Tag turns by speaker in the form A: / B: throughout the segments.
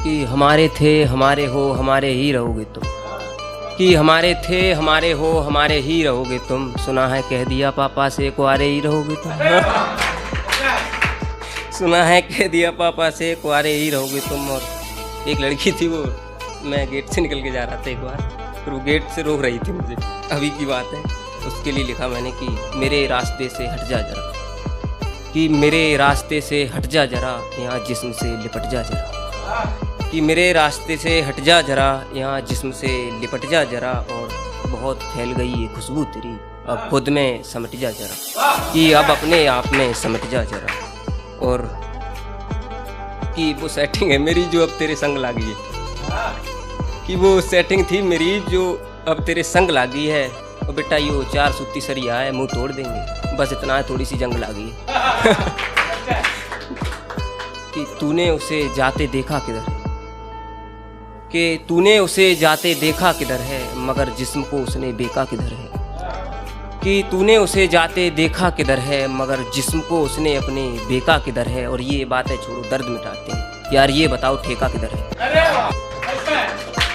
A: कि हमारे थे हमारे हो हमारे ही रहोगे तुम, कि हमारे थे हमारे हो हमारे ही रहोगे तुम, सुना है कह दिया पापा से कुआरे ही रहोगे तुम। सुना है कह दिया पापा से कुआरे ही रहोगे तुम। और एक लड़की थी, वो मैं गेट से निकल के जा रहा था एक बार, फिर वो गेट से रोक रही थी मुझे, अभी की बात है। उसके लिए लिखा मैंने कि मेरे रास्ते से हट जा जरा, कि मेरे रास्ते से हट जा जरा, यहाँ जिस्म से लिपट जा जरा, कि मेरे रास्ते से हट जा जरा, यहाँ जिस्म से लिपट जा जरा, और बहुत फैल गई ये खुशबू तेरी, अब खुद में समट जा जरा, कि अब अपने आप में समट जा जरा। और कि वो सेटिंग है मेरी जो अब तेरे संग लागी है, कि वो सेटिंग थी मेरी जो अब तेरे संग लागी है। और बेटा यो 4 सूती सरिया है, मुंह तोड़ देंगे, बस इतना है, थोड़ी सी जंग लागी है। कि तूने उसे जाते देखा किधर है, कि तूने उसे जाते देखा किधर है, मगर जिस्म को उसने बेका किधर है, कि तूने उसे जाते देखा किधर है, मगर जिस्म को उसने अपने बेका किधर है। और ये बातें छोड़ो, दर्द मिटाते हैं यार, ये बताओ ठेका किधर है,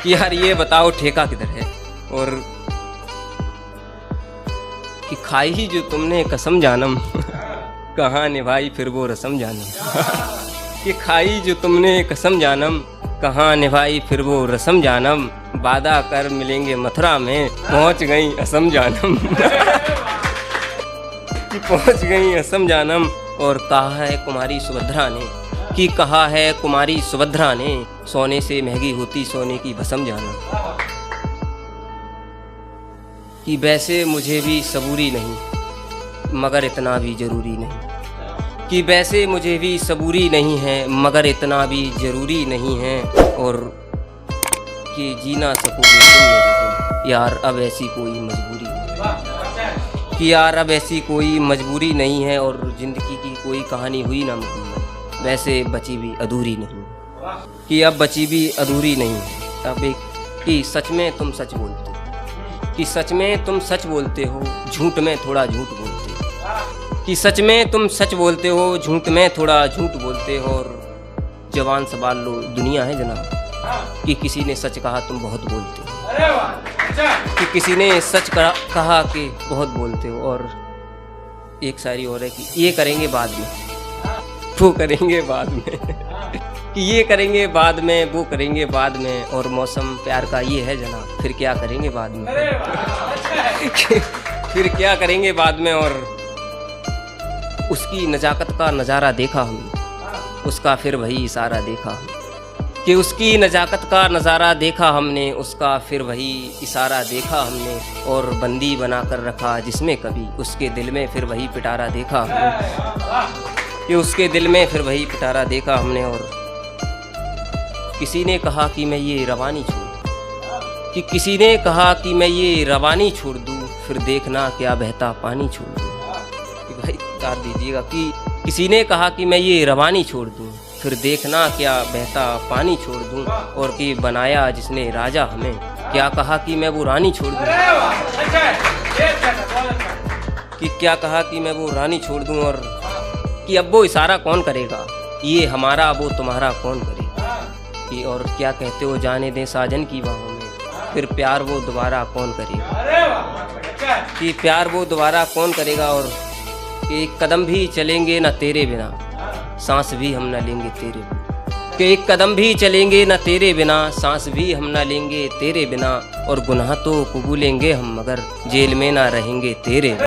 A: कि यार ये बताओ ठेका किधर है। और कि खाई ही जो तुमने कसम जानम, कहाँ निभाई फिर वो रस्म जानम। कि खाई जो तुमने कसम जानम, कहाँ निभाई फिर वो रस्म जानम, वादा कर मिलेंगे मथुरा में, पहुँच गई असम जानम। कि पहुँच गई असम जानम। और कहा है कुमारी सुभद्रा ने, कि कहा है कुमारी सुभद्रा ने, सोने से महंगी होती सोने की भस्म जानम। कि वैसे मुझे भी सबूरी नहीं, मगर इतना भी जरूरी नहीं, कि वैसे मुझे भी सबूरी नहीं है, मगर इतना भी जरूरी नहीं है। और कि जीना सकोगे तुम मेरे बिन, यार अब ऐसी कोई मजबूरी नहीं, कि यार अब ऐसी कोई मजबूरी नहीं है। और ज़िंदगी की कोई कहानी हुई ना मुकम्मल, वैसे बची भी अधूरी नहीं, कि अब बची भी अधूरी नहीं है। अब एक कि सच में तुम सच बोलते, कि सच में तुम सच बोलते हो, झूठ में थोड़ा झूठ बोलते हो, कि सच में तुम सच बोलते हो, झूठ में थोड़ा झूठ बोलते हो। और जवान संभाल लो दुनिया है जनाब, कि किसी ने सच कहा तुम बहुत बोलते हो, कि किसी ने सच कहा कि बहुत बोलते हो। और एक शायरी और है कि ये करेंगे बाद में, वो करेंगे बाद में, कि ये करेंगे बाद में, वो करेंगे बाद में। और मौसम प्यार का ये है जनाब, फिर क्या करेंगे बाद में। फिर क्या करेंगे बाद में। और उसकी नजाकत का नज़ारा देखा हमने, उसका फिर वही इशारा देखा हमने, कि उसकी नजाकत का नज़ारा देखा हमने, उसका फिर वही इशारा देखा हमने। और बंदी बना कर रखा जिसमें कभी, उसके दिल में फिर वही पिटारा देखा हमने, कि उसके दिल में फिर वही पिटारा देखा हमने। और किसी ने कहा कि मैं ये रवानी छोड़, कि किसी ने कहा कि मैं ये रवानी छोड़ दूँ, फिर देखना क्या बहता पानी छोड़ दूँ। कि भाई उतार दीजिएगा, कि किसी ने कहा कि मैं ये रवानी छोड़ दूँ, फिर देखना क्या बहता पानी छोड़ दूँ। और कि बनाया जिसने राजा हमें, क्या कहा कि मैं वो रानी छोड़ दूँ, कि क्या कहा कि मैं वो रानी छोड़ दूँ। और कि अब वो इशारा कौन करेगा, ये हमारा वो तुम्हारा कौन करेगा। कि और क्या कहते हो जाने दें साजन की बाहों में, फिर प्यार वो दोबारा कौन करेगा, कि प्यार वो दोबारा कौन करेगा। और एक कदम भी चलेंगे ना तेरे बिना, सांस भी हम ना लेंगे तेरे बिना, कि एक कदम भी चलेंगे ना तेरे बिना, सांस भी हम ना लेंगे तेरे बिना। और गुनाह तो कबूलेंगे हम, मगर जेल में ना रहेंगे तेरे।